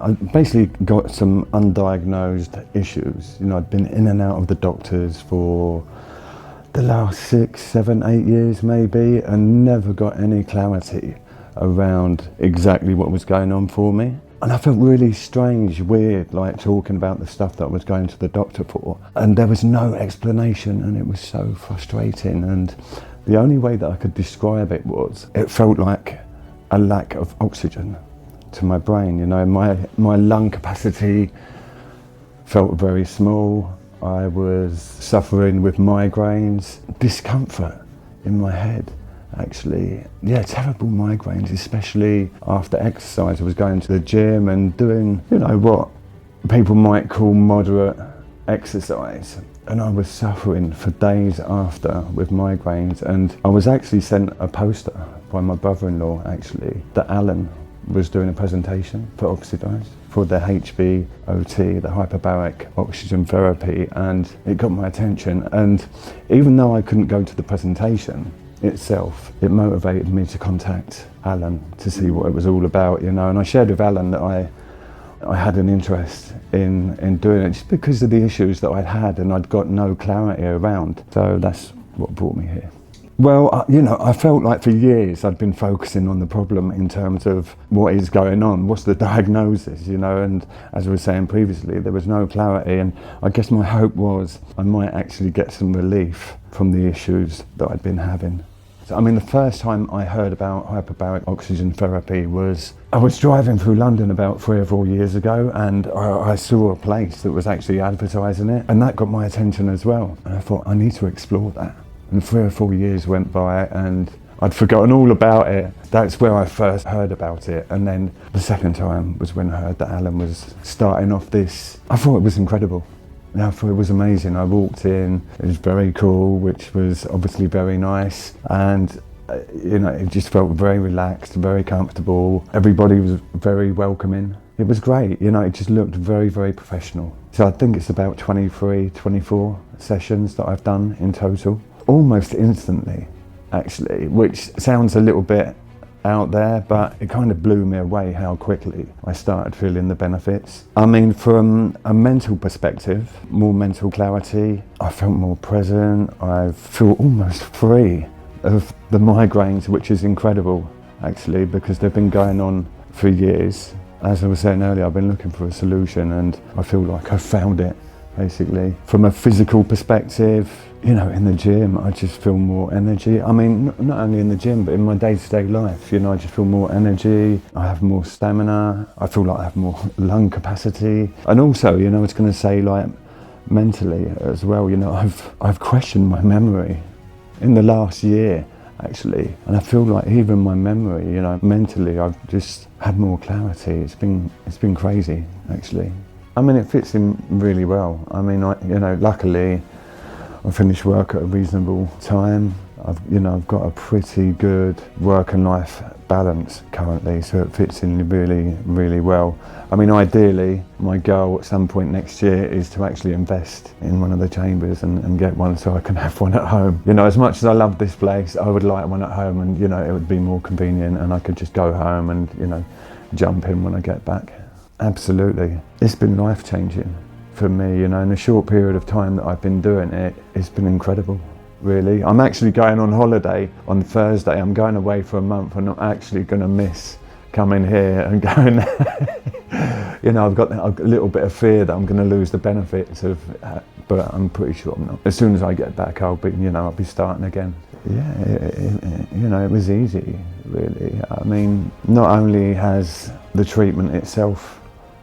I basically got some undiagnosed issues. I'd been in and out of the doctors for the last 6, 7, 8 years maybe, and never got any clarity around exactly what was going on for me. And I felt really strange, weird, like talking about the stuff that I was going to the doctor for. And there was no explanation, and it was so frustrating. And the only way that I could describe it was, it felt like a lack of oxygen to my brain. My lung capacity felt very small. I was suffering with migraines, discomfort in my head, actually. Yeah, terrible migraines, especially after exercise. I was going to the gym and doing, what people might call moderate exercise. And I was suffering for days after with migraines. And I was actually sent a poster by my brother-in-law, actually, that Alan was doing a presentation for Oxidise, for the HBOT, the hyperbaric oxygen therapy, and it got my attention. And even though I couldn't go to the presentation itself, it motivated me to contact Alan to see what it was all about, And I shared with Alan that I had an interest in doing it just because of the issues that I'd had and I'd got no clarity around. So that's what brought me here. Well, I felt like for years I'd been focusing on the problem in terms of what is going on, what's the diagnosis, and as I was saying previously, there was no clarity, and I guess my hope was I might actually get some relief from the issues that I'd been having. So, the first time I heard about hyperbaric oxygen therapy was, I was driving through London about 3 or 4 years ago, and I saw a place that was actually advertising it, and that got my attention as well. And I thought, I need to explore that. And 3 or 4 years went by and I'd forgotten all about it. That's where I first heard about it. And then the second time was when I heard that Alan was starting off this. I thought it was incredible. I thought it was amazing. I walked in, it was very cool, which was obviously very nice. And it just felt very relaxed, very comfortable. Everybody was very welcoming. It was great, it just looked very, very professional. So I think it's about 23, 24 sessions that I've done in total. Almost instantly, actually, which sounds a little bit out there, but it kind of blew me away how quickly I started feeling the benefits. From a mental perspective, more mental clarity, I felt more present, I feel almost free of the migraines, which is incredible, actually, because they've been going on for years. As I was saying earlier, I've been looking for a solution and I feel like I've found it, basically. From a physical perspective, in the gym, I just feel more energy. Not only in the gym, but in my day-to-day life, I just feel more energy. I have more stamina. I feel like I have more lung capacity. And also, I was going to say, like, mentally as well, I've questioned my memory in the last year, actually. And I feel like even my memory, mentally, I've just had more clarity. It's been crazy, actually. It fits in really well. Luckily, I finish work at a reasonable time. I've got a pretty good work and life balance currently, so it fits in really, really well. Ideally, my goal at some point next year is to actually invest in one of the chambers and get one so I can have one at home. As much as I love this place, I would like one at home, and it would be more convenient and I could just go home and jump in when I get back. Absolutely. It's been life-changing for me, in a short period of time that I've been doing it. It's been incredible, really. I'm actually going on holiday on Thursday. I'm going away for a month. I'm not actually going to miss coming here and going I've got a little bit of fear that I'm going to lose the benefits of, but I'm pretty sure I'm not. As soon as I get back, I'll be starting again. Yeah, it was easy, really. Not only has the treatment itself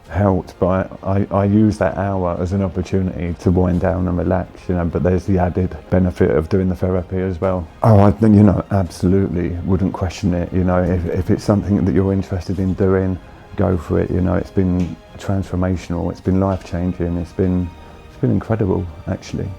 helped, but I use that hour as an opportunity to wind down and relax, but there's the added benefit of doing the therapy as well. I think, absolutely wouldn't question it. If it's something that you're interested in doing, go for it. It's been transformational, it's been life-changing, it's been incredible, actually.